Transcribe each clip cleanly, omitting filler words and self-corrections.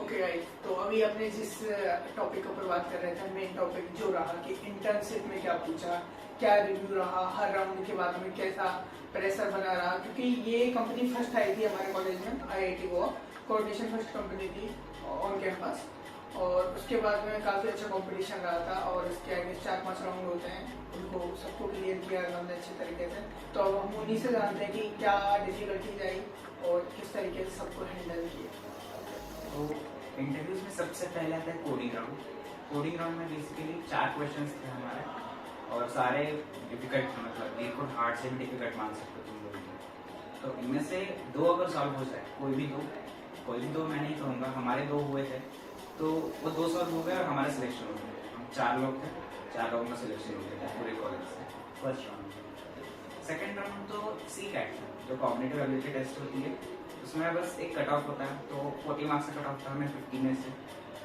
Okay guys, तो अभी अपने जिस टॉपिक के ऊपर बात कर रहे थे, मेन टॉपिक जो रहा कि इंटर्नशिप में क्या पूछा, क्या रिव्यू रहा, हर राउंड के बाद में कैसा प्रेशर बना रहा, क्योंकि ये कंपनी फर्स्ट आई थी हमारे कॉलेज में, IIT Goa coordination first company थी ऑन कैंपस। और उसके बाद में काफ़ी अच्छा कंपटीशन रहा था और इसके आगे 4-5 राउंड होते हैं, उनको सबको क्लियर किया हमने अच्छे तरीके से। तो अब हम उन्हीं से जानते हैं कि क्या डिफिकल्टीज आई और किस तरीके से सबको हैंडल किया। तो इंटरव्यूज में सबसे पहले आता है कोडिंग राउंड। कोडिंग राउंड में बेसिकली 4 क्वेश्चंस थे हमारे और सारे डिफिकल्ट थे, मतलब एक को हार्ड से भी डिफिकल्ट मान सकते हो तुम लोग। तो इनमें से 2 अगर सॉल्व हो जाए, कोई भी दो मैं नहीं कहूँगा, हमारे 2 हुए थे तो वो 2 सॉल्व हो गए और हमारा सिलेक्शन हो गया। हम 4 लोग थे, 4 लोगों का सिलेक्शन हो गया था पूरे कॉलेज से फर्स्ट राउंड। सेकेंड राउंड तो CCAT था, जो कॉग्निटिव एबिलिटी टेस्ट होती है, उसमें बस एक कट ऑफ होता है। तो 40 मार्क्स का कट ऑफ था हमें 50 में से।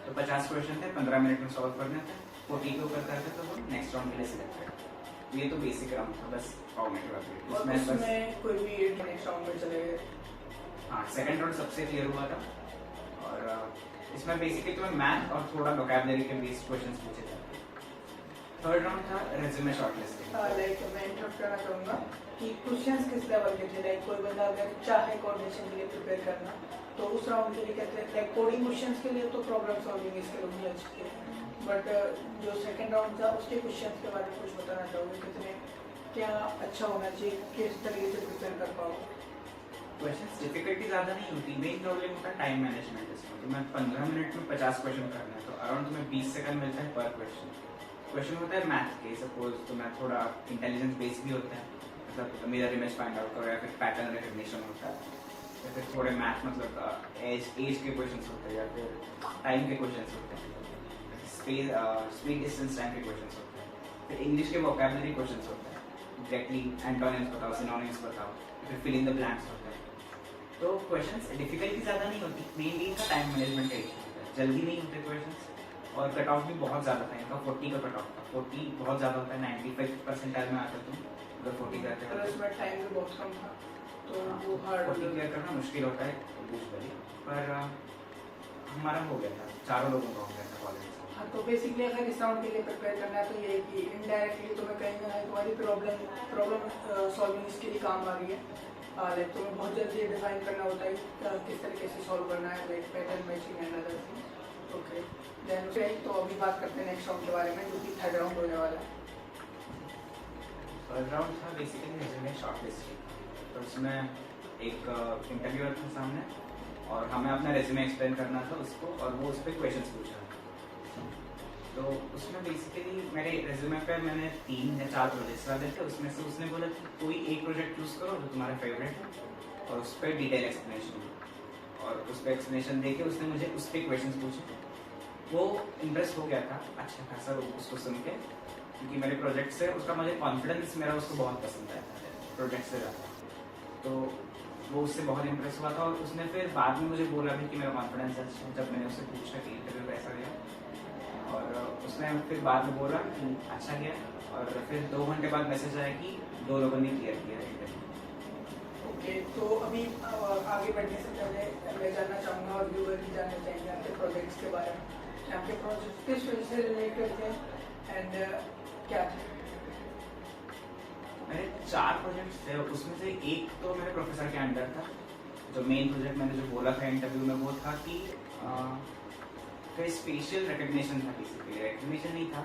तो 50 क्वेश्चन थे, 15 मिनट में सॉल्व करने थे। 40 के ऊपर करते तो वो नेक्स्ट राउंड के लिए सिलेक्ट करते। ये तो बेसिक राउंड था बस कॉग्निटिव एबिलिटी। उसमें कोई भी नेक्स्ट राउंड में चले गए। हाँ, सेकेंड राउंड सबसे क्लियर हुआ था और इसमें बेसिकली तुम्हें मैथ और थोड़ा वोकैबुलरी के बेस्ड क्वेश्चंस पूछे जाते हैं। थर्ड राउंड था रेज्यूमे शॉर्टलिस्टिंग। लाइक मैं इंटरप्ट करना चाहूँगा कि क्वेश्चंस किस लेवल के थे। लाइक कोई बंदा अगर चाहे कोऑर्डिनेशन के लिए प्रिपेयर करना तो उस राउंड के लिए कहते हैं लाइक कोडिंग क्वेश्चंस के लिए तो प्रॉब्लम सॉल्विंग स्किल होनी अच्छी है। बट जो सेकंड राउंड था उसके क्वेश्चंस के बारे में कुछ बताना चाहोगे, कितने क्या अच्छा होना चाहिए, किस तरीके से प्रिपेयर कर पाओगे? क्वेश्चंस डिफिकल्टी ज़्यादा नहीं होती, मेन प्रॉब्लम होता है टाइम मैनेजमेंट। इसमें तो मैं 15 मिनट में 50 क्वेश्चन करना है तो अराउंड तुम्हें 20 सेकंड मिलता है पर क्वेश्चन। क्वेश्चन होता है मैथ के, सपोज तुम्हें थोड़ा इंटेलिजेंस बेस भी होता है, मतलब मिरर इमेज फाइंड आउट करो या फिर पैटर्न रिकग्निशन होता है, या फिर थोड़े मैथ मतलब एज के क्वेश्चन होते हैं, या फिर टाइम के क्वेश्चन होते हैं, स्पीड डिस्टेंस टाइम के क्वेश्चन होते हैं, फिर इंग्लिश के वोकैबुलरी क्वेश्चन होते हैं, डायरेक्टली एंटोनिम्स बताओ, सिनोनिम्स बताओ, फिर फिल इन द ब्लैंक्स होता है। तो क्वेश्चंस डिफिकल्टी ज़्यादा नहीं होती, मेनली इनका टाइम मैनेजमेंट का इशू होता है, जल्दी नहीं होते क्वेश्चंस। और कट ऑफ भी बहुत ज़्यादा था इनका, 40 का कट ऑफ था। 40 बहुत ज़्यादा होता है, 95% में आता तुम अगर 40 करते हो। इसमें टाइम भी बहुत कम था तो वो हार्ड 40 क्लियर करना मुश्किल होता है यूजुअली, पर हमारा हो गया था, चारों लोगों का हो गया था कॉलेज से। हाँ, तो बेसिकली अगर इस राउंड के लिए प्रिपेयर करना है तो ये है कि इनडायरेक्टली तुम्हें कहीं ना कहीं तुम्हारी प्रॉब्लम सॉल्विंग इसके लिए काम आ रही है। लाइक तुम्हें बहुत जल्दी डिफाइन करना होता है किस तरीके से सॉल्व करना है, like pattern matching and other thing. Okay, then तो अभी बात करते हैं नेक्स्ट राउंड के बारे में, जो कि थर्ड राउंड होने वाला है। थर्ड राउंड था बेसिकली रेज्यूमे शॉर्टलिस्टिंग। तो उसमें एक इंटरव्यूअर था सामने और हमें अपना रेज्यूमे एक्सप्लेन करना था उसको, और वो उस पर क्वेश्चन पूछ रहा था। तो उसमें बेसिकली मेरे रेज्यूमे पे मैंने 3 या 4 प्रोजेक्ट्स डाले थे। उसमें से उसने बोला कि कोई एक प्रोजेक्ट चूज करो जो तुम्हारा फेवरेट है और उस पर डिटेल एक्सप्लेनेशन दो। और उस पर एक्सप्लेनेशन देके उसने मुझे उस पर क्वेश्चन पूछे। वो इंटरेस्ट हो गया था अच्छा खासा उसको सुन के, क्योंकि मेरे प्रोजेक्ट से उसका मुझे कॉन्फिडेंस मेरा उसको बहुत पसंद आया था प्रोजेक्ट से ज़्यादा। तो वो उससे बहुत इंप्रेस हुआ था और उसने फिर बाद में मुझे बोला भी कि मेरा कॉन्फिडेंस अच्छा है, जब मैंने उससे पूछा कि इंटरव्यू कैसा गया। और उसने फिर बाद में बोला कि अच्छा गया, और फिर 2 घंटे बाद मैसेज आया कि 2 लोगों ने क्लियर किया इंटरव्यू। ओके, तो अभी आगे बढ़ने से पहले मैं जानना चाहूँगा और व्यूअर भी जानना चाहेंगे आपके प्रोजेक्ट्स के बारे में, कि आपके प्रोजेक्ट किस फील्ड से रिलेटेड थे एंड क्या थे? मेरे 4 प्रोजेक्ट्स थे, उसमें से एक तो मेरे प्रोफेसर के अंडर था। जो मेन प्रोजेक्ट मैंने जो बोला था इंटरव्यू में वो था कि फेशियल रिकग्निशन था, बेसिकली रिकग्निशन नहीं था,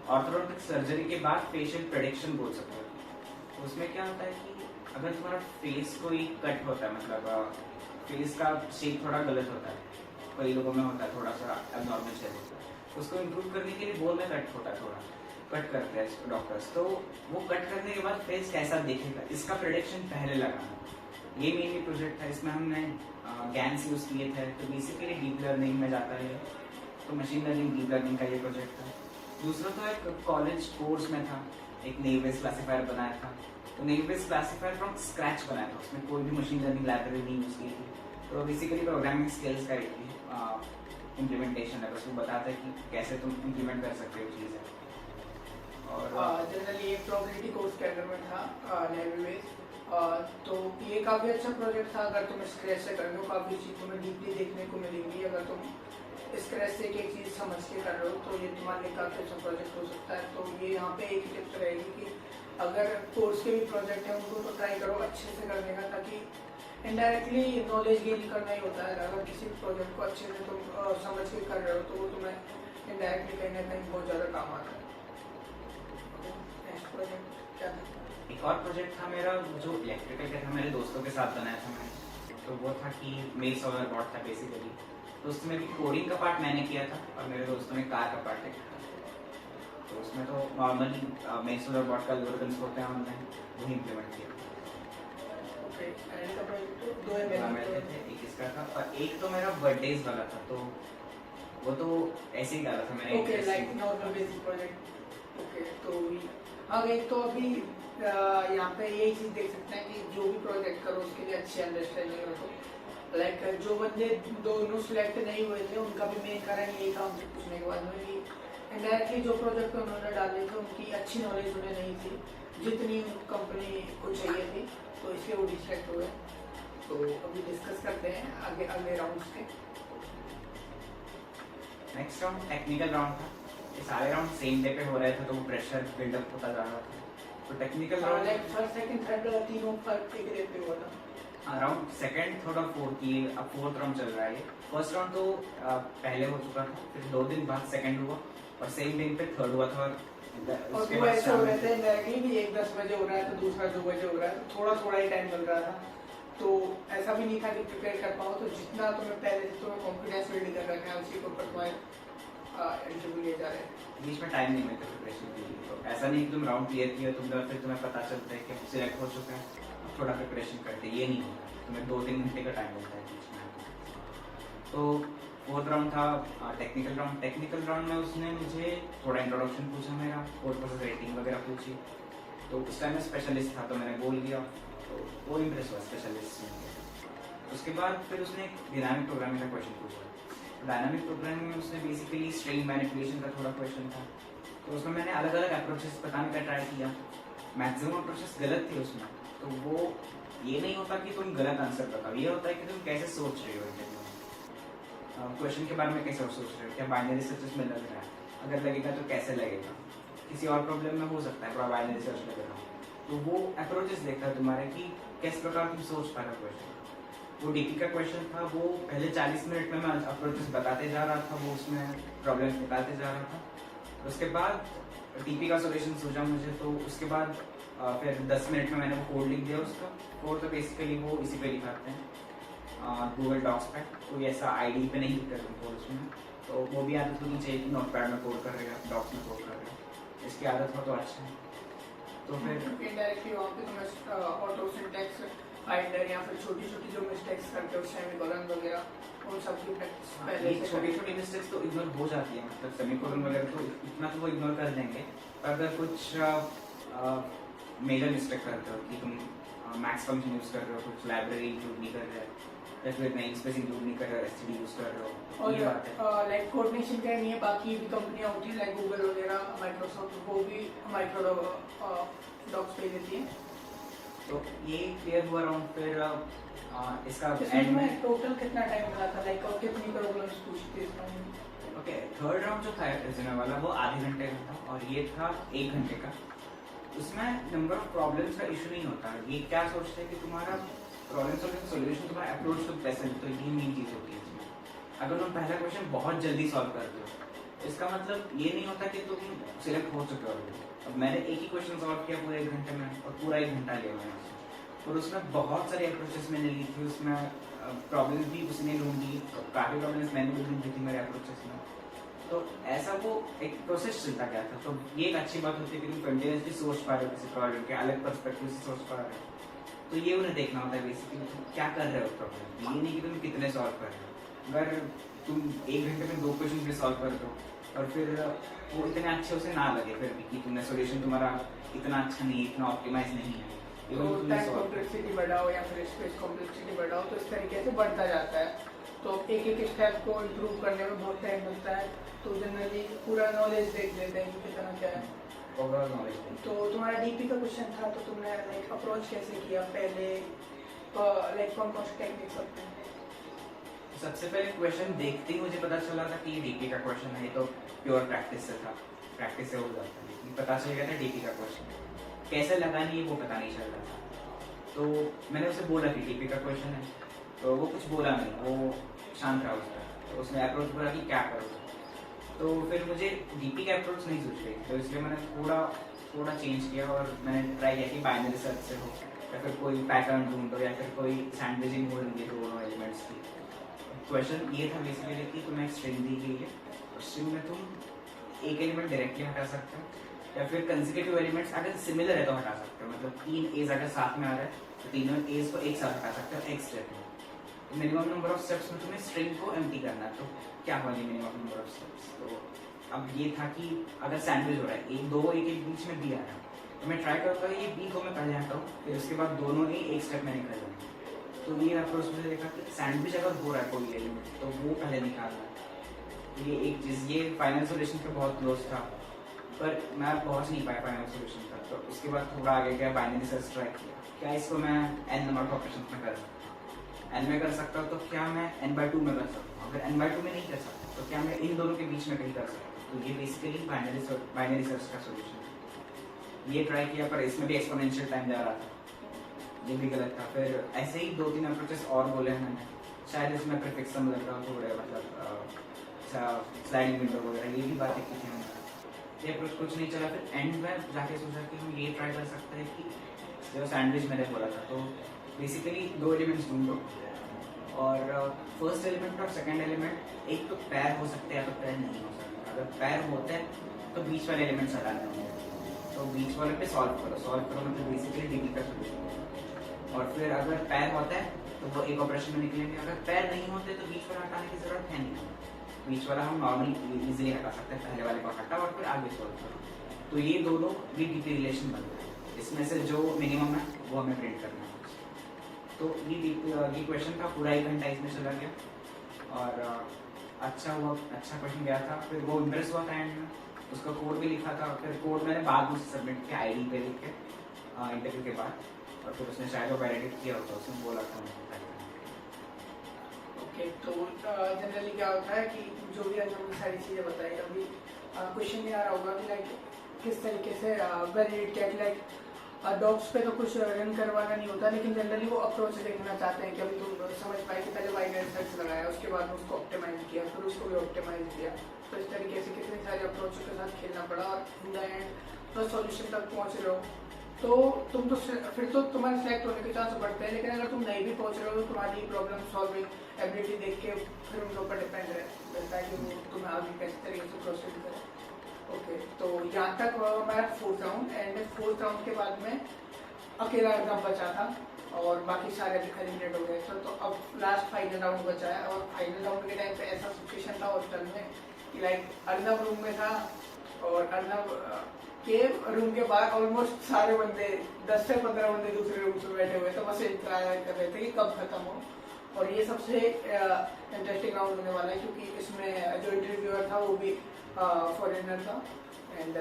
ऑर्थोडोंटिक सर्जरी के बाद फेशियल प्रेडिक्शन बोल सकते हो। उसमें क्या होता है कि अगर तुम्हारा फेस कोई कट होता है, मतलब फेस का शेप थोड़ा गलत होता है, कई लोगों में होता है थोड़ा सा एबनॉर्मल शेप होता है, उसको इम्प्रूव करने के लिए बोल में कट होता है, थोड़ा कट करते हैं डॉक्टर्स। तो वो कट करने के बाद फेस कैसा दिखेगा इसका प्रेडिक्शन पहले लगाना, ये मेनली प्रोजेक्ट था। इसमें हमने गैन्स यूज किए थे, तो बेसिकली डीप लर्निंग में जाता है, तो मशीन लर्निंग डीप लर्निंग का ये प्रोजेक्ट था। दूसरा तो एक कॉलेज कोर्स में था, एक नेव बेस क्लासीफायर बनाया था। तो naive Bayes classifier from scratch बनाया था, उसमें कोई भी मशीन लर्निंग लाइब्रेरी नहीं यूज की थी। तो बेसिकली प्रोग्रामिंग स्किल्स का एक इम्प्लीमेंटेशन है, बस वो बताता है कि कैसे तुम इम्प्लीमेंट कर सकते हो चीज़ें। और जनरली ये प्रोबेबिलिटी कोर्स के अंडर में था नेवी बेस, तो ये काफ़ी अच्छा प्रोजेक्ट था। अगर तुम स्क्रैच से कर रहे हो काफ़ी चीज़ तुम्हें डीपली देखने को मिलेगी। अगर तुम स्क्रैच से एक चीज़ समझ के कर रहे हो तो ये तुम्हारे लिए काफ़ी अच्छा प्रोजेक्ट हो सकता है। तो ये यहाँ पे एक टिप्स रहेगी कि अगर कोर्स के भी प्रोजेक्ट हैं उनको तो ट्राई करो अच्छे से करने का, ताकि इनडायरेक्टली नॉलेज गेन करना ही होता है। अगर किसी भी प्रोजेक्ट को अच्छे से तुम समझ के कर रहे हो तो वो तुम्हें इनडायरेक्टली कहीं ना कहीं बहुत ज़्यादा काम आता है। नेक्स्ट प्रोजेक्ट क्या था? एक और प्रोजेक्ट था मेरा जो इलेक्ट्रिकल का था, मेरे दोस्तों के साथ बनाया था मैंने। तो वो था कि मेल सोलर बॉट था बेसिकली। तो उसमें भी कोडिंग का पार्ट मैंने किया था और मेरे दोस्तों ने कार का पार्ट लिखा था। तो उसमें तो नॉर्मली मेल सोलर बॉट का एल्गोरिथम्स होते हैं ऑनलाइन, वही इम्प्लीमेंट किया। ओके, एंड का प्रोजेक्ट तो दो है मेरे थे, एक इसका था और एक तो मेरा बर्थडेज वाला था। तो वो तो ऐसे ही डाला था मैंने। Okay, like normal basic project. Okay, तो आगे तो अभी यहाँ पे यही चीज़ देख सकते हैं कि जो भी प्रोजेक्ट करो उसके लिए अच्छी अंडरस्टैंडिंग रखो। लाइक जो बंदे दोनों सिलेक्ट नहीं हुए थे उनका भी मेन कारण यही था उनसे पूछने के बाद में कि इनडायरेक्टली जो प्रोजेक्ट उन्होंने डाले थे उनकी अच्छी नॉलेज उन्हें नहीं थी जितनी कंपनी को चाहिए थी, तो इसलिए वो डिस्ट्रैक्ट हुए। तो अभी डिस्कस करते हैं आगे अगले राउंड्स के। नेक्स्ट राउंड टेक्निकल राउंड था। ये सारे राउंड सेम डे पे हो रहे थे तो वो प्रेशर बिल्डअप होता जा रहा था। तो technical round like first second third तीनों फर्स्ट एक डे पे हुआ था। राउंड सेकंड थर्ड और फोर्थ की अब फोर्थ राउंड चल रहा है। फर्स्ट राउंड तो पहले हो चुका था, फिर 2 दिन बाद सेकंड हुआ और सेम दिन पे थर्ड हुआ था। और उसके वो बाद ऐसे हो रहे थे डायरेक्टली भी एक 10 बजे हो रहा है तो दूसरा 2 बजे हो रहा है, तो थोड़ा थोड़ा ही टाइम मिल रहा था। तो ऐसा भी नहीं था कि प्रिपेयर कर पाओ। तो जितना तुम्हें पहले से तुम्हें कॉन्फिडेंस बिल्ड कर रखा है उसी के ऊपर तुम्हारे इंटरव्यू लिए जा रहे हैं। बीच में टाइम नहीं मिलता प्रिपरेशन के लिए। तो ऐसा नहीं कि तुम राउंड क्लियर किया फिर तुम्हें पता चलता है कि सिलेक्ट हो चुका है, अब थोड़ा प्रिपरेशन करते हैं, ये नहीं होता। तुम्हें 2-3 घंटे का टाइम मिलता है बीच में। तो फोर्थ राउंड था टेक्निकल राउंड। टेक्निकल राउंड में उसने मुझे थोड़ा इंट्रोडक्शन पूछा, मेरा कोड प्रोसेस रेटिंग वगैरह पूछी। तो उस टाइम में स्पेशलिस्ट था तो मैंने बोल दिया, तो वो इम्प्रेस हुआ स्पेशलिस्ट। उसके बाद फिर उसने डायनामिक प्रोग्रामिंग का क्वेश्चन पूछा। डायनामिक प्रोग्रामिंग में उसने बेसिकली स्ट्रिंग मैनिपुलेशन का थोड़ा क्वेश्चन था। तो उसमें मैंने अलग अलग अप्रोचेस बताने का ट्राई किया। मैक्सिमम अप्रोचेस गलत थे उसमें। तो वो ये नहीं होता कि तुम गलत आंसर बताओ, ये होता है कि तुम कैसे सोच रहे हो इंटरव्यू में, क्वेश्चन के बारे में कैसे सोच रहे हो, क्या बाइनरी सर्च में लग रहा है, अगर लगेगा तो कैसे लगेगा। किसी और प्रॉब्लम में हो सकता है बाइनरी सर्च लग रहा हो। तो वो अप्रोचेस देखता है तुम्हारे कि किस प्रकार तुम सोच पा रहे हो क्वेश्चन। वो डीपी का क्वेश्चन था, वो पहले 40 मिनट में मैं अप्रोचेस बताते जा रहा था, वो उसमें प्रॉब्लम्स निकालते जा रहा था। उसके बाद टीपी का सॉल्यूशन सोचा मुझे, तो उसके बाद फिर 10 मिनट में मैंने वो कोड लिख दिया उसका। कोड तो बेसिकली वो इसी पे लिखाते हैं गूगल डॉक्स पे, कोई ऐसा आईडी पे नहीं लिखते तुम कोड उसमें। तो वो भी आदत होनी चाहिए कि नोटपैड में कोड कर रहेगा, डॉक्स में कोड कर रहेगा, इसकी आदत हो तो अच्छा है। तो फिर इनडायरेक्टली वहाँ पे तुम्हें ऑटो सिंटैक्स फाइंडर या फिर छोटी छोटी जो मिस्टेक्स करते हो सेमीकोलन वगैरह उन सब की प्रैक्टिस पहले से छोटी छोटी मिस्टेक्स तो इग्नोर हो जाती है, मतलब सेमीकोलन वगैरह तो इतना तो वो इग्नोर कर देंगे। पर अगर कुछ मेजर मिस्टेक करते हो कि तुम मैक्स फंक्शन यूज कर रहे हो, कुछ लाइब्रेरी इंक्लूड नहीं कर रहे हो, या फिर नेम स्पेस इंक्लूड नहीं कर रहे हो, एसटीडी यूज कर रहे हो, और ये बात है। लाइक कोऑर्डिनेशन का नहीं है, बाकी भी कंपनियां होती हैं लाइक गूगल वगैरह माइक्रोसॉफ्ट, वो भी माइक्रो डॉक्स पे देती है। तो ये क्लियर हुआ राउंड। फिर इसका इसमें एंड तुम्हें में टोटल कितना टाइम मिला था, लाइक और कितनी प्रॉब्लम्स पूछी थी इस राउंड में? ओके, थर्ड राउंड जो था रिज्यूमे वाला वो आधे घंटे का था और ये था 1 घंटे का। उसमें नंबर ऑफ प्रॉब्लम्स का इशू नहीं होता। ये क्या सोचते हैं कि तुम्हारा प्रॉब्लम सॉल्यूशन तुम्हारा अप्रोच टू प्रेजेंट, तो ये मेन चीज होती है इसमें। अगर तुम पहला क्वेश्चन बहुत जल्दी सॉल्व करते हो, इसका मतलब ये नहीं होता कि तुम सिलेक्ट हो चुके हो। अब मैंने एक ही क्वेश्चन सॉल्व किया पूरे 1 घंटे में और पूरा 1 घंटा लिया मैंने उसमें, और उसमें बहुत सारी अप्रोचेस मैंने ली थी। उसमें प्रॉब्लम्स भी उसने ढूंढी, काफ़ी प्रॉब्लम्स मैंने भी ढूंढी थी मेरे अप्रोचेस में। तो ऐसा वो एक प्रोसेस चलता गया था। तो ये एक अच्छी बात होती है कि तुम कंटिन्यूसली सोच पा रहे हो किसी प्रॉब्लम के, अलग पर्सपेक्टिव से सोच पा रहे हो। तो ये उन्हें देखना होता है बेसिकली तुम क्या कर रहे हो प्रॉब्लम, ये नहीं कि तुम कितने सॉल्व कर रहे हो। अगर तुम 1 घंटे में 2 क्वेश्चन भी सॉल्व कर दो और फिर वो इतने अच्छे उसे ना लगे फिर भी कि तुमने सोल्यूशन तुम्हारा इतना अच्छा नहीं, इतना ऑप्टिमाइज नहीं है, तो टाइम कॉम्प्लेक्सिटी बढ़ाओ या फिर स्पेस कॉम्प्लेक्सिटी बढ़ाओ, तो इस तरीके से बढ़ता जाता है। तो एक एक स्टेप को इम्प्रूव करने में बहुत टाइम मिलता है। तो जनरली पूरा नॉलेज देख लेते हैं कि कितना क्या है। ओवरऑल नॉलेज नहीं। तो तुम्हारा डीपी का क्वेश्चन था, तो तुमने लाइक अप्रोच कैसे किया पहले, लाइक कौन कौन से टेक्निक्स होते हैं? सबसे पहले क्वेश्चन देखते ही मुझे पता चला था कि ये डीपी का क्वेश्चन है, तो प्योर प्रैक्टिस से था, प्रैक्टिस से हो जाता है, लेकिन पता चल गया था डीपी का क्वेश्चन। कैसे लगानी है वो पता नहीं चल रहा था, तो मैंने उसे बोला कि डीपी का क्वेश्चन है, तो वो कुछ बोला नहीं, वो शांत रहा उसका। तो उसने अप्रोच बोला कि क्या करो, तो फिर मुझे डीपी का अप्रोच नहीं सूझ रही, तो इसलिए मैंने थोड़ा चेंज किया और मैंने ट्राई किया कि बाइनरी सर्च से हो, या फिर कोई पैटर्न ढूंढो, या फिर कोई सैंडविचिंग हो रही है दोनों एलिमेंट्स की। क्वेश्चन ये था बेसिकली कि तुम्हें एक स्ट्रिंग दी गई है, उस स्ट्रिंग में तुम एक एलिमेंट डायरेक्टली हटा सकते हो, या फिर कंसेक्यूटिव एलिमेंट्स अगर सिमिलर है तो हटा सकते हो, मतलब 3 एज अगर साथ में आ रहा है तो तीनों एज को एक साथ हटा सकते हो एक स्टेप में। मिनिमम नंबर ऑफ स्टेप्स में तुम्हें स्ट्रिंग को एम्प्टी करना है, तो क्या होगा मिनिमम नंबर ऑफ स्टेप्स? तो अब ये था कि अगर सैंडविच हो रहा है, एक के बीच में बी आ रहा है, तो मैं ट्राई करूँगा ये बी को मैं पहले हटाऊँ, फिर उसके बाद दोनों ही एक स्टेप में निकल जाएंगे। तो ये अप्रोच मुझे देखा कि सैंडविच अगर हो रहा है कोई एलिमेंट तो वो पहले निकालना है। ये एक चीज़, ये फाइनल सोल्यूशन पे बहुत क्लोज था, पर मैं पहुंच नहीं पाया फाइनल सोल्यूशन तक। तो उसके बाद थोड़ा आगे गया, बाइनरी सर्च ट्राई किया, क्या इसको मैं n नंबर ऑफ ऑपरेशन में कर सकता हूँ, n में कर सकता हूँ, तो क्या मैं n/2 में कर सकता हूँ? अगर n/2 में नहीं कर सकता तो क्या मैं इन दोनों के बीच में कहीं कर सकता हूँ? तो ये बेसिकली बाइनरी सर्च का सोल्यूशन है। ये ट्राई किया, पर इसमें भी एक्सपोनेंशियल टाइम जा रहा था, ये भी गलत था। फिर ऐसे ही 2-3 अप्रोचेस और बोले हैं मैंने, शायद इसमें प्रीफिक्स लग रहा हो थोड़े, मतलब स्लाइडिंग विंडो वगैरह, ये भी बातें की थी हमने। ये अप्रोच कुछ नहीं चला, फिर एंड में जाके सोचा कि हम ये ट्राई कर सकते हैं कि जो सैंडविच मैंने बोला था, तो बेसिकली 2 एलिमेंट्स ढूंढो, और फर्स्ट एलिमेंट और सेकंड एलिमेंट एक तो पैर हो सकते हैं या तो पैर नहीं हो सकते। अगर पैर होते हैं तो बीच वाले एलिमेंट्स हटाने होंगे, तो बीच वाले पे सॉल्व करो मतलब बेसिकली डीपी का सोल्यूशन। और फिर अगर पैर होता है तो वो एक ऑपरेशन में निकलेंगे, अगर पैर नहीं होते तो बीच वाला हटाने की जरूरत है नहीं, बीच वाला हम नॉर्मली इजीली हटा सकते हैं, पहले वाले को हटा और फिर आगे सॉल्व करो। तो ये दोनों भी डीपी रिलेशन बनते हैं, इसमें से जो मिनिमम है वो हमें प्रिंट करना है। तो ये क्वेश्चन था, पूरा 1 घंटा इसमें चला गया, और अच्छा क्वेश्चन गया था। फिर वो इम्प्रेस हुआ था एंड में, उसका कोड भी लिखा था, फिर कोड मैंने बाद में सबमिट किया आईडी पे लिख के इंटरव्यू के बाद, और फिर उसने शायद वो वैलिडेट किया होता, उसने बोला था ओके। तो जनरली क्या होता है कि जो भी आज हमने सारी चीज़ें बताई, अभी क्वेश्चन ये आ रहा होगा कि लाइक किस तरीके से वैलिडेट किया कि लाइक डॉग्स पे तो कुछ रन करवाना नहीं होता, लेकिन जनरली वो अप्रोच देखना चाहते हैं कि अभी तुम समझ पाए कि पहले बाइनरी सर्च लगाया, उसके बाद उसको ऑप्टिमाइज किया, फिर उसको भी ऑप्टिमाइज किया। तो इस तरीके से कितने सारे अप्रोच के साथ खेलना पड़ा, और इन द एंड तो सॉल्यूशन तक पहुंच रहे हो। तो तुम तो फिर तो तुम्हारे सिलेक्ट होने के चांस बढ़ते हैं, लेकिन अगर तुम नहीं भी पहुंच रहे हो तो तुम्हारी प्रॉब्लम सॉल्विंग एबिलिटी देख के फिर उनके ऊपर डिपेंड रहता है कि वो तुम्हें आगे किस तरीके से प्रोसीड करें। ओके, तो यहाँ तक हमारा 4th round, and 4th round के बाद में अकेला एग्जाम बचा था और बाकी सारे एलिमिनेट हो गए थे। तो अब लास्ट फाइनल राउंड बचा है, और फाइनल राउंड के टाइम पे ऐसा सिचुएशन था हॉस्टल में कि लाइक अर्नब रूम में था, और अर्नब के रूम के बाहर ऑलमोस्ट सारे बंदे 10 से 15 बंदे दूसरे रूम में बैठे हुए थे, बस इंतजार कर रहे थे कि कब खत्म हो। और ये सबसे इंटरेस्टिंग राउंड होने वाला है, क्योंकि इसमें जो इंटरव्यूअर था वो भी फॉरेनर था, एंड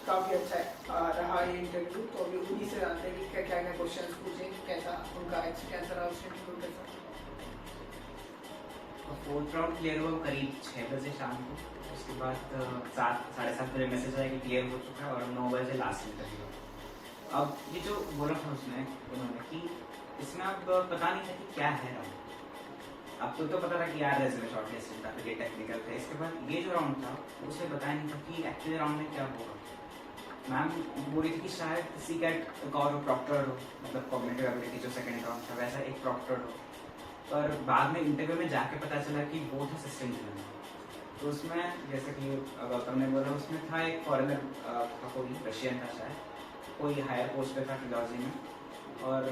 काफ़ी अच्छा रहा ये इंटरव्यू। तो अभी उन्हीं से जानते हैं कि क्या क्या क्वेश्चन पूछे, कैसा उनका एक्सपीरियंस रहा उस इंटरव्यू के साथ। 4th राउंड क्लियर हुआ करीब 6 बजे शाम को, उसके बाद 7-7:30 बजे मैसेज आया कि क्लियर हो चुका है, और 9 बजे लास्ट इंटरव्यू। अब ये जो बोला था उसने उन्होंने कि इसमें अब पता नहीं था कि क्या है राउंड। अब तो पता था कि यार रेज्यूमे शॉर्टलिस्ट था, फिर ये टेक्निकल था, इसके बाद ये जो राउंड था उसे बताया नहीं था कि एक्चुअली राउंड में क्या होगा। मैम बोल रही थी कि शायद CCAT एक और प्रॉक्टर हो, मतलब कॉग्निटिव एबिलिटी जो सेकंड राउंड था वैसा एक प्रॉक्टर हो, पर बाद में इंटरव्यू में जाके पता चला कि वो था सिस्टम इंजीनियर। तो उसमें जैसे कि गौतम ने बोला, उसमें था एक फॉरेनर था, कोई रशियन था शायद, कोई हायर पोस्ट पे था फिलॉजी में, और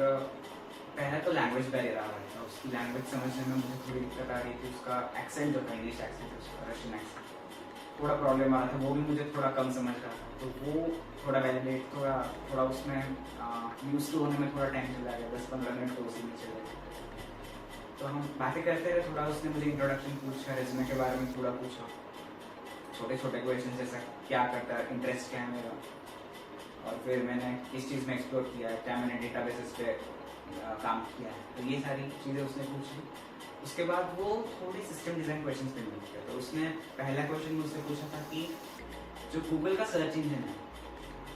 पहले तो लैंग्वेज बैरियर आ रहा था, उसकी लैंग्वेज समझने में मुझे थोड़ी दिक्कत आ रही थी, उसका एक्सेंट जो था इंग्लिश एक्सेंट, उसका रशियन एक्सेंट थोड़ा प्रॉब्लम आ रहा था, वो भी मुझे थोड़ा कम समझ रहा था। तो वो थोड़ा वैलिडेट थोड़ा उसमें यूज टू होने में थोड़ा टाइम चला गया, 10-15 मिनट तो उसी में चले गए। तो हम बातें करते रहे थोड़ा, उसने मुझे इंट्रोडक्शन पूछा, रेज्यूमे के बारे में थोड़ा पूछा, छोटे छोटे क्वेश्चन जैसा क्या करता है, इंटरेस्ट क्या है मेरा, और फिर मैंने किस चीज़ में एक्सप्लोर किया है, क्या मैंने डेटाबेसेस पे काम किया है, तो ये सारी चीज़ें उसने पूछी। उसके बाद वो थोड़े सिस्टम डिज़ाइन क्वेश्चन पे मूव किया। तो उसने पहला क्वेश्चन मुझसे पूछा था कि जो गूगल का सर्च इंजन है,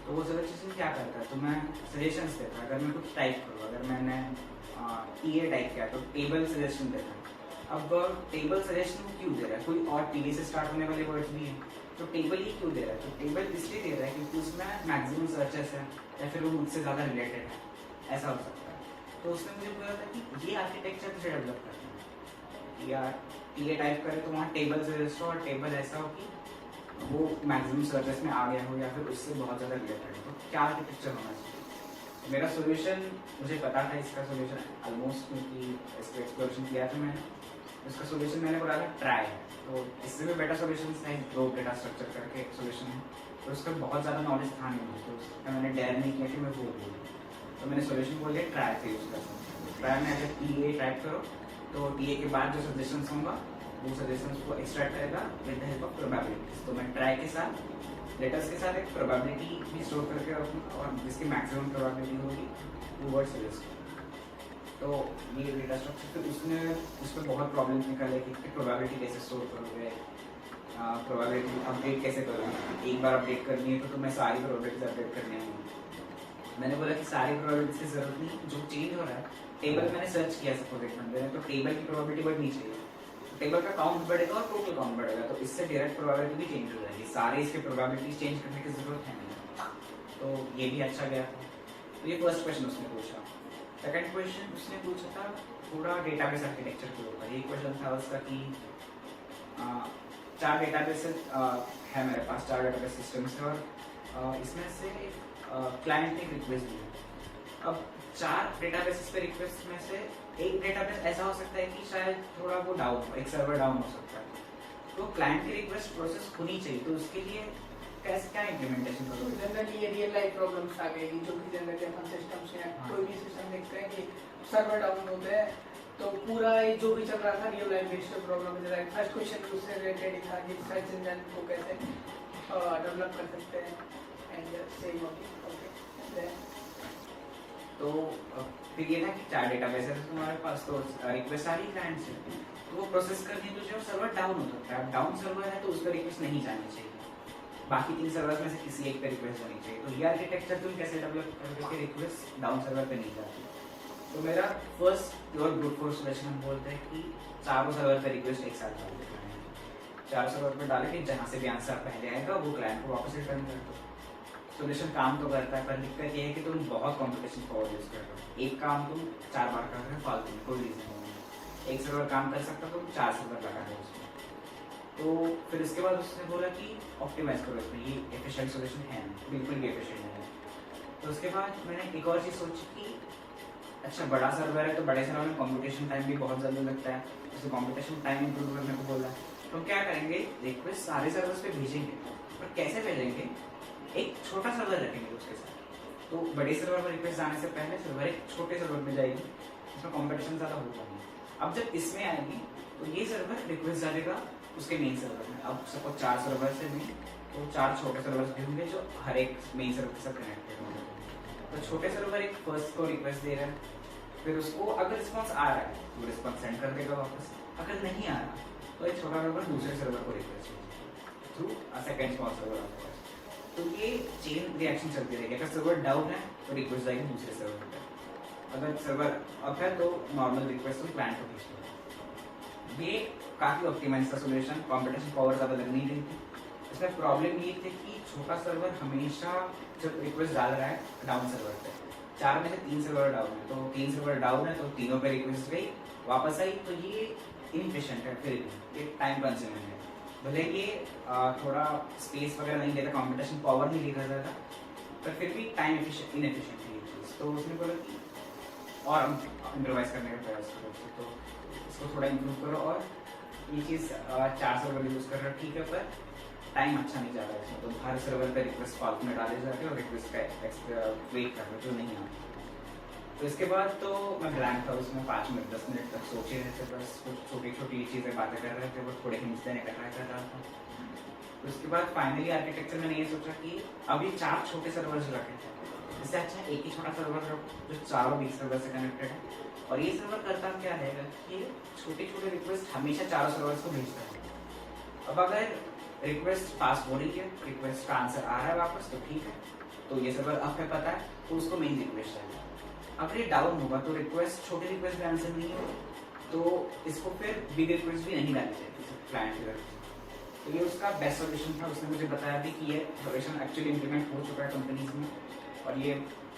तो वो सर्च इंजन क्या करता है, तो मैं सजेशंस देता, अगर मैं कुछ टाइप करूँ, अगर मैंने टीए टाइप किया तो टेबल सजेशन देता है। अब टेबल सजेशन क्यों दे रहा है, कोई और टीए से स्टार्ट होने वाले वर्ड्स भी हैं, तो टेबल ही क्यों दे रहा है, तो टेबल इसलिए दे रहा है क्योंकि उसमें मैक्सिमम सर्चेस है या फिर वो मुझसे ज़्यादा रिलेटेड है, ऐसा हो सकता है। तो उसने मुझे बोला था कि ये आर्किटेक्चर तुझे डेवलप करना है, या टीए टाइप करे तो वहाँ टेबल सजेस्ट हो और टेबल ऐसा हो कि वो मैक्सिमम सर्चेस में आ गया हो या फिर उससे बहुत ज़्यादा रिलेटेड हो, तो क्या आर्किटेक्चर होना चाहिए। मेरा सोल्यूशन, मुझे पता था इसका सोल्यूशन ऑलमोस्ट, क्योंकि इसको एक्सप्लोरेशन किया था मैंने, इसका सोल्यूशन मैंने बोला था ट्राई। तो इससे भी बेटर सोल्यूशन है दो डेटा स्ट्रक्चर करके सोल्यूशन है, तो उसका बहुत ज़्यादा नॉलेज था नहीं, तो उसका मैंने डेयर नहीं किया कि मैं बोल दूँ, तो मैंने सोल्यूशन बोल दिया ट्राई से यूज़ करता हूँ। ट्राई में अगर टीए टाइप करो तो टीए के बाद जो सजेशंस होंगे वो सजेशंस को एक्सट्रैक्ट करेगा with the help of probabilities. तो मैं ट्राई के साथ लेटर्स के साथ एक प्रोबेबिलिटी भी स्टोर करके रखूँ और जिसकी मैक्सिमम प्रोबेबिलिटी होगी वो वर्ड सजेस्ट। तो ये डेटा स्ट्रक्चर, फिर उसने उस पर बहुत प्रॉब्लम्स निकाले कि प्रोबेबिलिटी कैसे स्टोर करोगे, प्रोबेबिलिटी अपडेट कैसे करोगे, एक बार अपडेट करनी है तो तुम्हें सारी प्रोबेबिलिटीज अपडेट करनी है। मैंने बोला कि सारी प्रोबेबिलिटीज की जरूरत नहीं, जो चेंज हो रहा है टेबल मैंने सर्च किया सपोज एक बंदे ने, तो टेबल की प्रोबेबिलिटी बढ़नी चाहिए, टेबल का काउंट बढ़ेगा और टोटल काउंट बढ़ेगा, तो इससे डायरेक्ट प्रोबेबिलिटी भी चेंज हो जाएगी, सारे इसके प्रोबेबिलिटी चेंज करने की जरूरत है नहीं। तो ये भी अच्छा गया था। तो ये फर्स्ट क्वेश्चन उसने पूछा। सेकंड क्वेश्चन उसने पूछा था पूरा डेटाबेस आर्किटेक्चर के ऊपर। ये क्वेश्चन था उसका कि 4 डेटाबेस है मेरे पास, 4 डेटाबेस सिस्टम्स है और इसमें से क्लाइंट ने रिक्वेस्ट दी। अब 4 डेटाबेसेस पे रिक्वेस्ट में से एक डेटाबेस ऐसा हो सकता है कि शायद थोड़ा वो डाउन हो, एक सर्वर डाउन हो सकता है, तो क्लाइंट की रिक्वेस्ट प्रोसेस होनी चाहिए। तो उसके लिए कैसे क्या इम्प्लीमेंटेशन करोगे? जनरली ये रियल लाइफ प्रॉब्लम्स आ गई, जो कि जनरली अपन सिस्टम से कोई भी सिस्टम देखते हैं कि सर्वर डाउन होते हैं, तो पूरा ये जो भी चल रहा था रियल लाइफ बेस्ड प्रॉब्लम है। फर्स्ट क्वेश्चन उससे रिलेटेड था कि सर्च इंजन को कैसे डेवलप कर सकते हैं एंड सेम ओके। तो फिर ये था कि 4 डेटाबेस है तुम्हारे पास, तो रिक्वेस्ट आ रही क्लाइंट से, तो वो प्रोसेस करनी तुझे और सर्वर डाउन हो सकता है। डाउन सर्वर है तो उस पर रिक्वेस्ट नहीं जानी चाहिए, बाकी 3 सर्वर में से किसी एक पे रिक्वेस्ट जानी चाहिए। तो ये आर्किटेक्चर तुम कैसे डेवलप करोगे कि रिक्वेस्ट डाउन सर्वर पे नहीं जाती। तो मेरा first pure brute force solution हम बोलते हैं कि चारों सर्वर पे रिक्वेस्ट एक साथ डाल देना है, 4 सर्वर पे डाले कि जहाँ से भी आंसर पहले आएगा वो क्लाइंट को वापस रिटर्न कर दो। सोल्यूशन काम तो करता है, पर दिक्कत ये है कि तुम बहुत कॉम्पिटिशन फॉरवर्ड यूज कर रहे हो। एक काम तुम 4 बार कर रहे हो फालतू में, कोई रीजन नहीं है। एक सर्वर काम कर सकता तुम 4 सर्वर लगा रहे हो उसमें। तो फिर उसके बाद उसने बोला कि ऑप्टिमाइज करो इसमें, ये एफिशिएंट सोल्यूशन है नहीं, बिल्कुल भी एफिशिएंट नहीं है। तो उसके बाद मैंने एक और चीज़ सोची कि अच्छा बड़ा सर्वर है तो बड़े सर्वर में कंप्यूटेशन टाइम भी बहुत ज़्यादा लगता है, उससे कंप्यूटेशन टाइम इंप्रूव करने को बोला। तो क्या करेंगे, रिक्वेस्ट सारे सर्वर्स पे भेजेंगे, पर कैसे भेजेंगे, एक छोटा सर्वर रखेंगे उसके साथ। तो बड़े सर्वर पर रिक्वेस्ट जाने से पहले सर्वर एक छोटे सर्वर में जाएगी, उसमें कंपटीशन ज़्यादा होगा नहीं। अब जब इसमें आएगी तो ये सर्वर रिक्वेस्ट जाएगा उसके मेन सर्वर में। अब सपोज 4 सर्वर से नहीं तो 4 छोटे सर्वर्स भी होंगे जो हर एक मेन सर्वर के साथ कनेक्टेड होंगे। तो छोटे सर्वर एक फर्स्ट को रिक्वेस्ट दे रहा है, फिर उसको अगर रिस्पॉन्स आ रहा है तो रिस्पॉन्स सेंड कर देगा वापस, अगर नहीं आ रहा तो एक छोटा सर्वर दूसरे सर्वर को रिक्वेस्ट देगा थ्रू सेकंड स्मॉल सर्वर। तो ये चेन रिएक्शन चलती रहेगी। अगर सर्वर डाउन है तो रिक्वेस्ट जाएगी दूसरे सर्वर पर, अगर सर्वर अप है तो नॉर्मल रिक्वेस्ट तुम क्लाइंट को भेज दो। ये काफ़ी ऑप्टिमाइज का सोल्यूशन, कॉम्पिटिशन पावर ज़्यादा लग नहीं रही थी। इसमें प्रॉब्लम ये थी कि छोटा सर्वर हमेशा जब रिक्वेस्ट डाल रहा है डाउन सर्वर पे, 4 में से 3 सर्वर डाउन है, तो 3 सर्वर डाउन है तो तीनों पे रिक्वेस्ट गई वापस आई, तो ये इनफिशिएंट है, फिर भी ये टाइम कंज्यूमिंग है। भले ये थोड़ा स्पेस वगैरह नहीं लेता, कंप्यूटेशन पावर नहीं लेकर जाता, पर फिर भी टाइम इनएफिशिएंट है ये चीज़। तो उसने बोला कि और हम इम्प्रोवाइज करने का प्रयास करो, तो इसको थोड़ा इम्प्रूव करो और ये चीज़ 4 सर्वर यूज़ कर रहे हो ठीक है, पर टाइम अच्छा नहीं जा रहा है इसमें। तो हर सर्वर पर रिक्वेस्ट फालतू में डाले जाते हैं और रिक्वेस्ट का वेट कर रहे जो नहीं आता। तो इसके बाद तो मैं ब्लैंक था उसमें, 5 मिनट 10 मिनट तक सोचे रहे थे, बस कुछ छोटी छोटी चीज़ें बातें कर रहे थे, वो थोड़े हिंट्स देने का ट्राई कर रहा था। तो उसके बाद फाइनली आर्किटेक्चर मैंने ये सोचा कि अभी 4 छोटे सर्वर्स रखे थे, इससे अच्छा एक ही छोटा सर्वर रखो जो चारों बिग सर्वर से कनेक्टेड है। और ये सर्वर करता क्या रहेगा कि छोटे छोटे रिक्वेस्ट हमेशा चारों सर्वर्स को भेजता है। अब अगर रिक्वेस्ट पास हो रही है, रिक्वेस्ट का आंसर आ रहा है वापस, तो ठीक है, तो ये सर्वर अब है पता है, तो उसको मेन रिक्वेस्ट आएगा। अगर ये डाउन होगा तो रिक्वेस्ट छोटे रिक्वेस्ट का आंसर नहीं होगा, तो इसको फिर बिग रिक्वेस्ट भी नहीं डाली जाएगी क्लाइंट की तरफ से। तो ये उसका बेस्ट सोल्यूशन था। उसने मुझे बताया भी कि ये सोल्यूशन एक्चुअली इम्प्लीमेंट हो चुका है कंपनीज में, और ये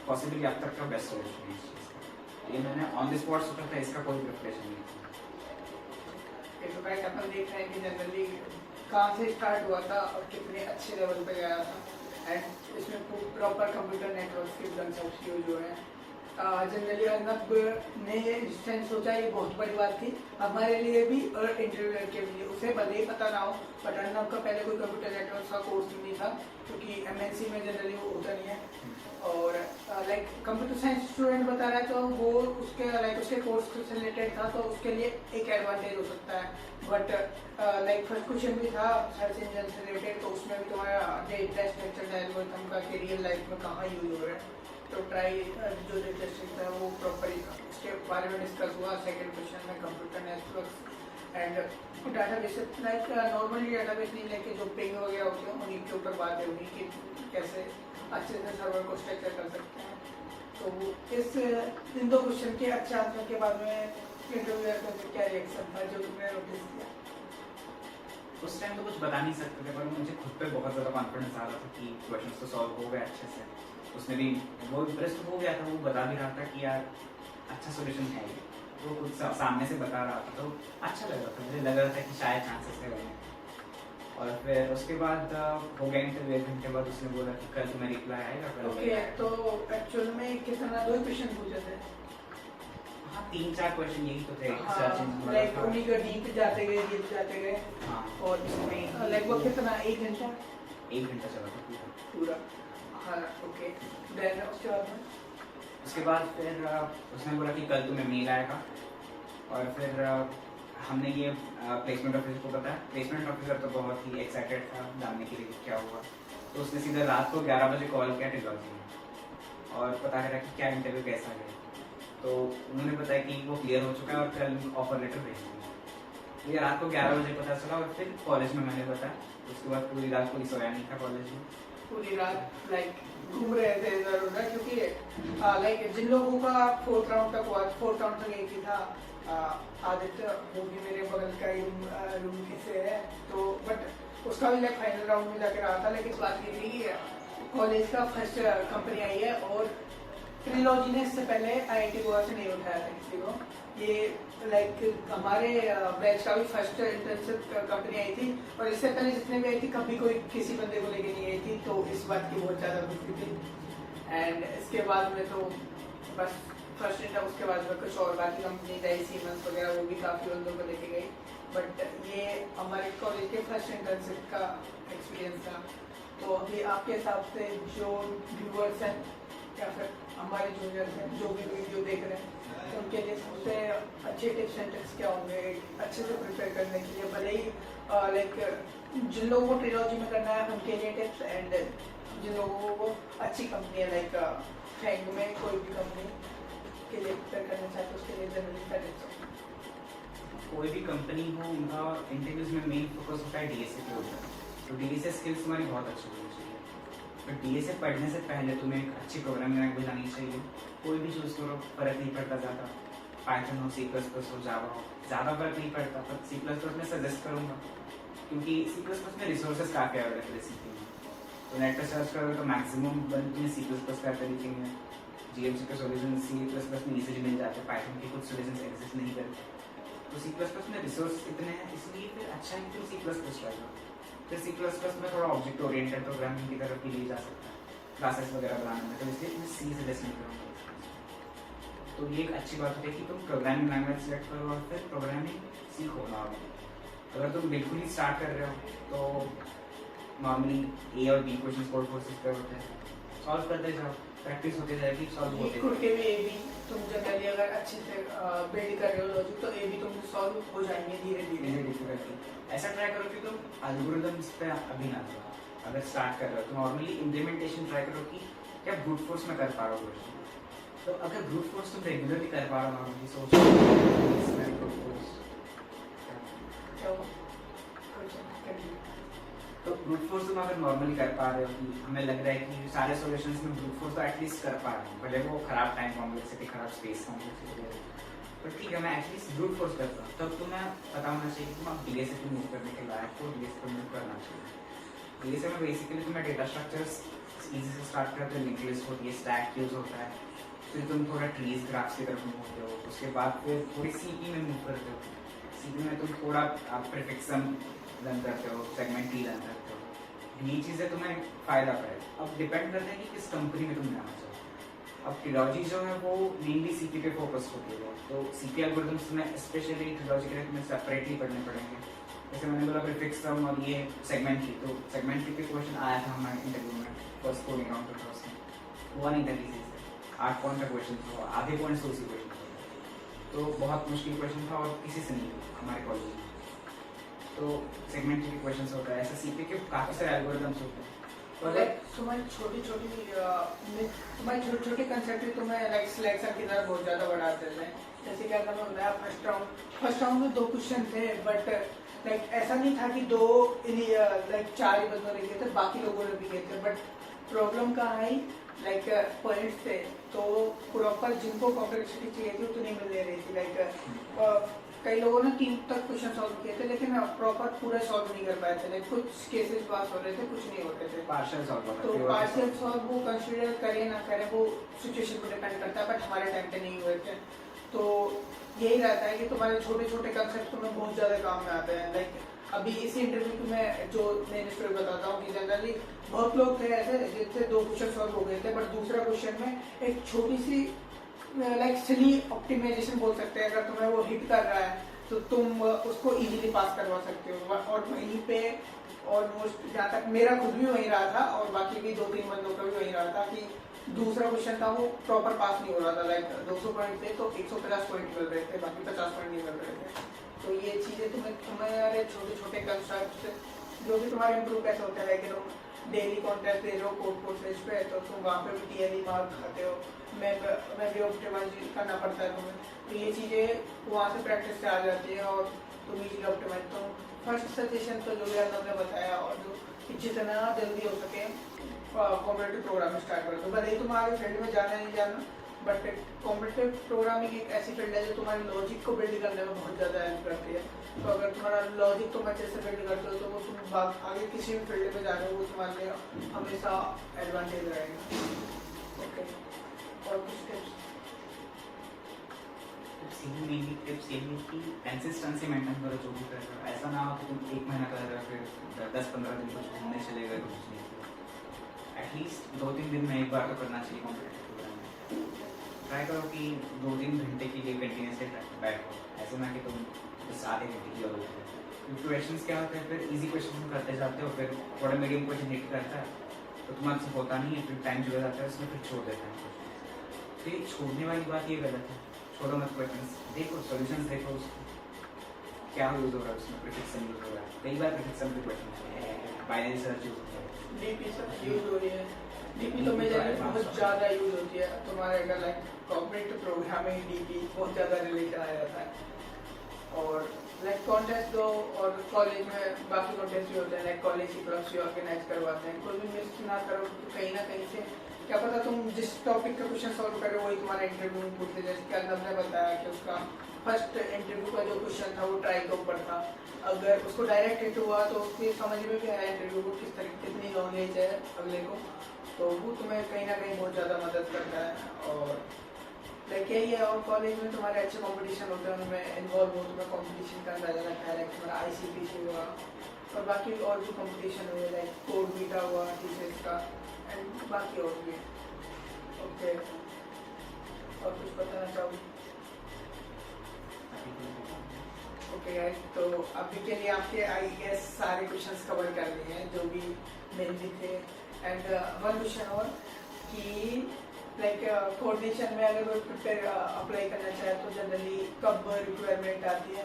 पॉसिबली अब तक का बेस्ट सोल्यूशन है इस चीज़ का। ये मैंने ऑन द स्पॉट सोचा था, इसका कोई प्रिपरेशन नहीं था। ये तो गाइस अपन देख रहे हैं कि जनरली कहाँ से स्टार्ट हुआ था और कितने अच्छे लेवल पे गया था, एंड इसमें प्रॉपर कंप्यूटर नेटवर्क के कंसेप्ट जो है जनरली अर्नब ने जिस टाइम सोचा ये बहुत बड़ी बात थी हमारे लिए भी और इंटरव्यूअर के लिए। उसे भले ही पता ना हो, बट अर्नब का पहले कोई कंप्यूटर नेटवर्क का कोर्स नहीं था, क्योंकि एमएनसी में जनरली वो होता नहीं है। और लाइक कंप्यूटर साइंस स्टूडेंट बता रहा है तो वो उसके कोर्स से रिलेटेड था, तो उसके लिए एक एडवांटेज हो सकता है। बट लाइक फर्स्ट क्वेश्चन भी था सर्च इंजन से रिलेटेड, तो उसमें भी तुम्हारा डेटा स्ट्रक्चर एल्गोरिथम का कि रियल लाइफ में कहाँ यूज हो रहा है, तो ट्राई जो इंटरेस्टिंग था वो प्रॉपर ही था, उसके बारे में डिस्कस हुआ। सेकंड क्वेश्चन में computer network and database, like normally database नहीं लेके जो पिंग वगैरह होती है उन्हीं के ऊपर बात है, उन्हीं की कैसे अच्छे से सर्वर को स्ट्रक्चर कर सकते हैं। तो इन दो क्वेश्चन के अच्छे आंसर के बाद में इंटरव्यूअर का क्या रिएक्शन था जो तुमने नोटिस किया? उस टाइम तो कुछ बता नहीं सकते थे, पर मुझे खुद पे बहुत ज़्यादा कॉन्फिडेंस आ रहा था कि क्वेश्चंस तो सॉल्व हो गए अच्छे से। उसने भी वो इम्प्रेस हो गया था, वो बता भी रहा था कि यार अच्छा सोल्यूशन है ये, वो खुद सामने से बता रहा था, तो अच्छा लग रहा था, मुझे लग रहा था कि शायद चांसेस है बने। और फिर उसके बाद हो गया इंटरव्यू, 1 घंटे बाद उसने बोला कि कल तुम्हें रिप्लाई आएगा, कल ओके, तो एक्चुअल में कितना 2 क्वेश्चन पूछे थे? हाँ 3-4 क्वेश्चन यही तो थे। लाइक उन्हीं का डीप जाते गए हाँ, और इसमें लगभग कितना 1 घंटा 1 घंटा चला था पूरा। हाँ ओके, देन उसके बाद फिर उसने बोला कि कल तुम्हें मेल आएगा। और फिर हमने ये प्लेसमेंट ऑफिसर को बताया। प्लेसमेंट ऑफिसर तो बहुत ही एक्साइटेड था जानने के लिए कि क्या हुआ, तो उसने सीधा रात को 11 बजे कॉल किया टेक्नोलॉजी में और पता करा कि क्या इंटरव्यू कैसा गया। तो उन्होंने बताया कि वो क्लियर हो चुका है और कल ऑफर लेटर भेजेंगे। ये रात को 11 बजे पता चला, और फिर कॉलेज में मैंने बताया। उसके बाद पूरी रात कोई सोया नहीं था कॉलेज में, पूरी रात लाइक घूम रहे थे इधर उधर, क्योंकि लाइक जिन लोगों का 4th राउंड तक हुआ, 4th राउंड तक एक ही था। आदित्य वो भी मेरे बगल का ही रूम से है, तो बट उसका भी लाइक फाइनल राउंड में जाकर रहा था। लेकिन बात ये थी कि कॉलेज का फर्स्ट कंपनी आई है, और ट्रिलॉजी ने इससे पहले IIT गोवा से नहीं उठाया था किसी को। ये लाइक हमारे बैच का भी फर्स्ट इंटर्नशिप कंपनी आई थी, और इससे पहले जितने भी आई थी कभी कोई किसी बंदे को लेके नहीं आई थी, तो इस बात की बहुत ज़्यादा खुशी थी। एंड इसके बाद में तो बस फर्स्ट इंटर, उसके बाद में कुछ और बाकी कंपनी आई सीमेंस वगैरह, वो भी काफ़ी बंदों को लेके गई। बट ये हमारे कॉलेज के फर्स्ट इंटर्नशिप का एक्सपीरियंस था। तो अभी आपके हिसाब से जो व्यूअर्स हैं या फिर हमारे जूनियर्स हैं जो भी वीडियो देख रहे हैं, उनके लिए सबसे अच्छे टिप्स एंड ट्रिक्स क्या होंगे अच्छे से प्रिपेयर करने के लिए? भले ही लाइक जिन लोगों को ट्रिलॉजी में करना है उनके लिए टिप्स, एंड जिन लोगों को अच्छी कंपनी है लाइक फैंग में कोई भी कंपनी के लिए प्रिपेयर करना चाहते उसके लिए जनरली क्या टिप्स होंगे? कोई भी कंपनी हो, उनका इंटरव्यूज में मेन फोकस होता है DSA पे होता है। तो DSA स्किल्स तुम्हारी बहुत अच्छी होनी चाहिए। तो DSA पढ़ने से पहले तुम्हें एक अच्छी प्रोग्रामिंग लैंग्वेज आनी चाहिए। कोई भी चूज़ करो, फर्क नहीं पड़ता ज़्यादा, पाइथन हो, C++ हो, जावा हो, ज़्यादा फर्क नहीं पड़ता। पर C++ में सजेस्ट करूँगा, क्योंकि C++ में रिसोर्सेज काफ़ी अवेलेबल है सीखने में। तो नेट पर सर्च करोगे तो मैक्सिमम बन तुम्हें C++ का तरीके में GMC के सोल्यूशन C++ में इजीली मिल जाते हैं। पाइथन के कुछ सोल्यूशन एग्जिस्ट नहीं करते। तो C++ में रिसोर्स इतने हैं, इसलिए फिर अच्छा है कि C++ ट्राई करो। फिर C++ में थोड़ा ऑब्जेक्ट ओरिएंटेड प्रोग्रामिंग की तरफ भी ले जा सकता है, क्लासेस वगैरह बनाने में। तो इसलिए मैं C सजेस्ट नहीं करूँगा। तो ये एक अच्छी बात है कि तुम प्रोग्रामिंग लैंग्वेज सेलेक्ट करो और फिर प्रोग्रामिंग सीखो नॉर्मली। अगर तुम बिल्कुल ही स्टार्ट कर रहे हो तो नॉर्मली A और B क्वेश्चन 4 4 6 होते हैं, सॉल्व करते जाओ, प्रैक्टिस होती जाएगी, सॉल्व होते खुद के भी A B तुम जनरली अगर अच्छे से बिल्ड कर रहे हो लॉजिक तो ये भी तुम सॉल्व हो जाएंगे धीरे धीरे। डिफिकल्टी ऐसा ट्राई करो कि तुम एल्गोरिदम्स पे अभी ना जाओ। अगर स्टार्ट कर रहे हो तो नॉर्मली इम्प्लीमेंटेशन ट्राई करो कि क्या ब्रूट फोर्स में कर पा रहा हो क्वेश्चन। तो अगर ब्रूट फोर्स तुम रेगुलरली कर पा रहे हो नॉर्मली सोचो इसमें ब्रूट फोर्स क्या हुआ? Continue. तो ब्रूट फोर्स तुम अगर नॉर्मली कर पा रहे हो कि हमें लग रहा है कि सारे सॉल्यूशंस में ब्रूट फोर्स तो एटलीस्ट कर पा रहे हैं, भले वो खराब टाइम कॉम्प्लेक्सिटी खराब स्पेस कॉम्प्लेक्सिटी है, पर ठीक है मैं एटलीस्ट ब्रूट फोर्स करता हूँ। तब तुम्हें पता होना चाहिए कि तुम आप डीएसए पे मूव करने के लायक हो, डीएसए पे मूव करना चाहिए। डीएसए में बेसिकली तुम्हें डेटा स्ट्रक्चर्स इजी से स्टार्ट करते हो, लिंक लिस्ट होती है, स्टैक यूज होता है, फिर तुम थोड़ा ट्रीज ग्राफ्स की तरफ मूव होते हो, उसके बाद फिर थोड़ी सीपी में मूव करते हो। सीपी में तुम थोड़ा प्रीफिक्सम रन करते हो, सेगमेंट टी रन करते हो। ये चीज़ें तुम्हें फायदा पड़ेगा। अब डिपेंड करता है कि किस कंपनी में तुम जाना चाहो। अब ट्रिलॉजी जो है वो मेनली सीपी पे फोकस होती है, तो सीपी एल्गोरिथम्स में स्पेशली ट्रिलॉजी के लिए तुम्हें सेपरेटली पढ़ने पड़ेंगे। जैसे मैंने बोला प्रीफिक्सम और ये सेगमेंट की, तो सेगमेंट की पे क्वेश्चन आया था हमारे इंटरव्यू में फर्स्ट कोडिंग राउंड पे था, उसमें हुआ नहीं था किसी से। 8 पॉइंट का क्वेश्चन था, आधे पॉइंट से उसी क्वेश्चन था, तो बहुत मुश्किल क्वेश्चन था और किसी से नहीं हुआ हमारे कॉलेज में। तो सेगमेंट के क्वेश्चंस होता है, ऐसे सीपी के काफी सारे एल्गोरिथम्स होते हैं। तो लाइक तुम्हारी छोटी छोटी कंसेप्ट तुम्हें लाइक सिलेक्शन की तरफ बहुत ज्यादा बढ़ा देते हैं। जैसे क्या करना होता है फर्स्ट राउंड में 2 क्वेश्चन थे, बट लाइक ऐसा नहीं था कि 2 लाइक 4 ही बंदों ने किए थे, बाकी लोगों ने भी किए थे। बट प्रॉब्लम कहाँ आई, लाइक पॉइंट्स थे तो प्रॉपर जिनको कॉम्प्लेक्सिटी चाहिए थी उतनी मिल नहीं रही थी। लाइक कई लोगों ने 3 तक क्वेश्चन सॉल्व किए थे, लेकिन प्रॉपर पूरा सॉल्व नहीं कर पाए थे। लाइक कुछ केसेस पास हो रहे थे, कुछ नहीं होते थे। पार्शियल सॉल्व तो पार्शियल सॉल्व वो कंसीडर करें ना करें वो सिचुएशन पर डिपेंड करता है, बट हमारे टाइम पे नहीं हुए थे। तो यही रहता है कि तुम्हारे छोटे छोटे कंसेप्ट तुम्हें बहुत ज्यादा काम में आते हैं। लाइक अभी इसी इंटरव्यू में जो मैंने स्टोरी बताता हूँ कि जनरली बहुत लोग थे ऐसे जिनसे 2 क्वेश्चन सॉल्व हो गए थे, बट दूसरा क्वेश्चन में एक छोटी सी लाइक सिली ऑप्टिमाइजेशन बोल सकते हैं, अगर तुम्हें वो हिट कर रहा है तो तुम उसको इजीली पास करवा सकते हो। और वहीं पे ऑलमोस्ट जहाँ तक मेरा खुद भी वहीं रहा था और बाकी भी 2-3 बंदों का भी वहीं रहा था कि दूसरा क्वेश्चन था वो प्रॉपर पास नहीं हो रहा था। लाइक 200 पॉइंट थे तो 150 पॉइंट मिल रहे थे, बाकी 50 पॉइंट नहीं मिल रहे थे। तो ये चीज़ें तुम्हारे छोटे छोटे कंसेप्ट जो भी तुम्हारे इम्प्रूव कैसे होते हैं, कि तुम डेली कॉन्टेस्ट दे रहे हो कोड कोर्सेज पे तो तुम वहाँ पे भी टीएलई मार्क खाते हो, मैं भी ऑप्टिमाइज करना पड़ता है तुम्हें। तो ये चीज़ें वहाँ से प्रैक्टिस से आ जाती है और तुम इजीली ऑप्टिमाइज। तो फर्स्ट सजेशन तो जो भी हमने बताया, और जो जितना जल्दी हो सके कॉम्पिटिटिव प्रोग्रामिंग स्टार्ट कर दो। भले ही तुम्हारे फील्ड में जाना नहीं जाना, बट कॉम्पिटिटिव प्रोग्रामिंग एक ऐसी फील्ड है जो तुम्हारे लॉजिक को बिल्ड करने में बहुत ज़्यादा हेल्प करती है। तो अगर तुम्हारा लॉजिक तुम अच्छे से बिल्ड करते हो तो वो तुम आगे किसी भी फील्ड में जा रहे हो वो तुम्हारे लिए हमेशा एडवांटेज रहेगा। ओके, और कुछ टिप्स? मेनली टिप्स यही है कि कंसिस्टेंसी मेंटेन करो जो भी कर रहे हो। ऐसा ना हो कि तुम 1 महीना कर रहे हो फिर 10-15 दिन कुछ घूमने चले गए, कुछ नहीं किया। एटलीस्ट 2-3 दिन में एक बार तो करना चाहिए कॉम्पिटिटिव प्रोग्राम में। ट्राई करो कि 2-3 घंटे के लिए कंटिन्यूसली बैठो, ऐसे ना कि तुम बस आधे घंटे की और क्वेश्चंस क्या होते हैं, फिर इजी क्वेश्चन तुम करते जाते हो, फिर थोड़ा मीडियम क्वेश्चन हिट करता है तो तुम्हारे से होता नहीं है, फिर टाइम चला जाता है उसमें, फिर छोड़ देते हैं। फिर छोड़ने वाली बात ये गलत है, छोड़ो मत क्वेश्चंस, देखो सॉल्यूशंस देखो उसको क्या यूज हो रहा है उसमें, प्रीफिक्सन यूज हो रहा है, कई बार प्रीफिक्सन के क्वेश्चन बाइनरी सर्च यूज होता है, डीपी सब यूज हो रही है। डीपी तो मेजरली बहुत ज़्यादा यूज होती है तुम्हारे अगर लाइक कॉर्पोरेट प्रोग्रामिंग डीपी बहुत ज़्यादा रिलेटेड आ जाता है। और लाइक कॉन्टेस्ट दो, और कॉलेज में बाकी कॉन्टेस्ट भी होते हैं, लाइक कॉलेज की तरफ से ऑर्गेनाइज करवाते हैं। कोई भी मिस ना करो, कहीं ना कहीं से क्या पता तुम जिस टॉपिक का क्वेश्चन सॉल्व कर रहे हो वही तुम्हारा इंटरव्यू में पूछते। जैसे क्या हमने बताया कि उसका फर्स्ट इंटरव्यू का जो क्वेश्चन था वो ट्राई के ऊपर था, अगर उसको डायरेक्ट हिट हुआ तो उसके समझ में भी आया इंटरव्यू को किस तरीके कितनी नॉलेज है अगले को, तो वो तुम्हें कहीं ना कहीं बहुत ज़्यादा मदद करता है। और लाइक यही है, और कॉलेज में तुम्हारे अच्छे कंपटीशन होते हैं, उनमें इन्वॉल्व हो, तुम्हें कंपटीशन का अंदाजा लगता है। लाइक तुम्हारा ICPC हुआ और बाकी और भी कंपटीशन हुए, लाइक कोड बीटा हुआ टीचर्स का, एंड बाकी और भी। ओके, और कुछ बताना चाहोगे? ओके गाइस, तो अभी के लिए आपके आई गेस सारे क्वेश्चंस कवर कर लिए हैं जो भी मेनली थे। एंड वन क्वेश्चन और कि लाइक कोऑर्डिनेशन में अगर कोई प्रिपेयर अप्लाई करना चाहे तो जनरली कब रिक्वायरमेंट आती है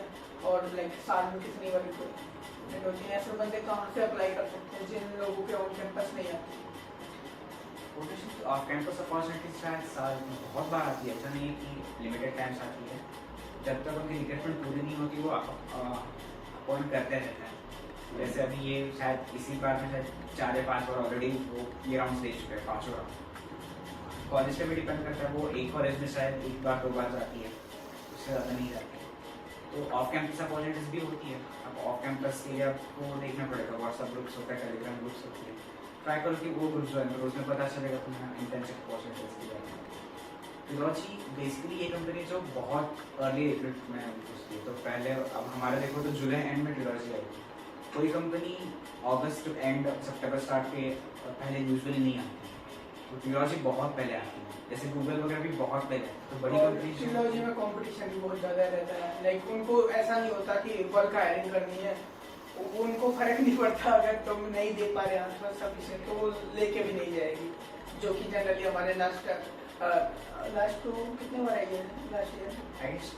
और लाइक साल में कितनी बार रिक्वायरमेंट होती है, ऐसे बंदे कहाँ से अप्लाई कर सकते हैं जिन लोगों के ऑन कैंपस नहीं आती? ऑफ कैंपस अपॉर्चुनिटीज शायद साल में बहुत बार आती है, ऐसा नहीं है कि लिमिटेड टाइम्स आती है। जब तक उनकी रिक्वायरमेंट पूरी नहीं होती वो अपॉइंट करते रहते हैं। जैसे अभी ये शायद इसी बार में शायद 4 या 5 बार ऑलरेडी वो ये राउंड दे चुके हैं, 5 राउंड। कॉलेज पे भी डिपेंड करता है, वो एक कॉलेज में शायद 1 बार 2 बार जाती है, उससे ज़्यादा नहीं जाती है। तो ऑफ कैंपस अपॉर्चुनिटीज भी होती है। अब ऑफ कैंपस के लिए आपको देखना पड़ेगा, व्हाट्सएप ग्रुप्स होता है, टेलीग्राम ग्रुप्स होती है, ट्राई करो कि वो ग्रुप ज्वाइन करो, उसमें पता चलेगा तुम्हें इंटर्नशिप अपॉर्चुनिटीज की बात है। फिलॉजी बेसिकली ये कंपनी जो बहुत अर्ली अप्रैल में घुसती है, तो पहले अब हमारे देखो तो जुलाई एंड में फिलॉजी आई थी। कोई company August and September start के पहले यूजुअली नहीं आती, तो फिलॉजी बहुत पहले आती है। जैसे गूगल वगैरह भी बहुत पहले, तो बड़ी कंपनी फिलॉजी में कंपटीशन भी बहुत ज़्यादा रहता है। लाइक उनको ऐसा नहीं होता कि बल्क हायरिंग करनी है, उनको फर्क नहीं पड़ता अगर तुम नहीं दे पा रहे आसपास सफिशिएंट तो वो लेके भी नहीं जाएगी, जो कि जनरली हमारे लास्ट तो कितने बार आई है लास्ट ईयर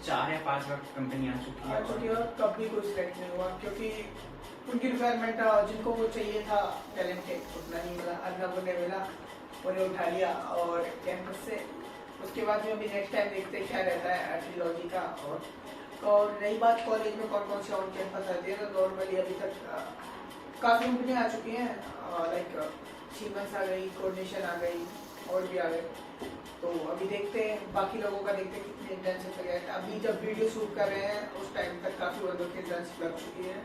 4 या 5 बार कंपनी आ चुकी है, और कब भी कोई सिलेक्ट नहीं हुआ क्योंकि उनकी रिक्वायरमेंट जिनको वो चाहिए था टैलेंटेड उतना नहीं मिला, अर्नब ने मिला, उन्हें उठा लिया और कैंपस से। उसके बाद में अभी नेक्स्ट टाइम देखते हैं क्या रहता है फिलॉजी का। और रही बात कॉलेज में कौन कौन से ऑन कैंपस आती है, तो नॉर्मली अभी तक काफ़ी कंपनियाँ आ चुकी हैं, लाइक सीमेंस आ गई, कोऑर्डिनेशन आ गई और भी आ गए। तो अभी देखते हैं बाकी लोगों का, देखते हैं कितनी इंटर्नशिप लगे। अभी जब वीडियो शूट कर रहे हैं उस टाइम तक काफ़ी बंदों की इंटर्नशिप लग चुकी है।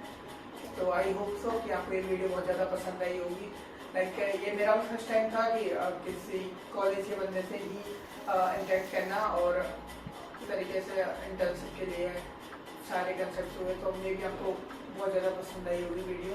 तो आई होप सो कि आपको ये वीडियो बहुत ज़्यादा पसंद आई होगी। लाइक ये मेरा फर्स्ट टाइम था कि किसी कॉलेज के बंदे से ही इंटरेक्ट करना और इस तरीके से इंटर्नशिप के लिए सारे कंसेप्ट हुए, तो मे भी आपको बहुत ज़्यादा पसंद आई होगी वीडियो।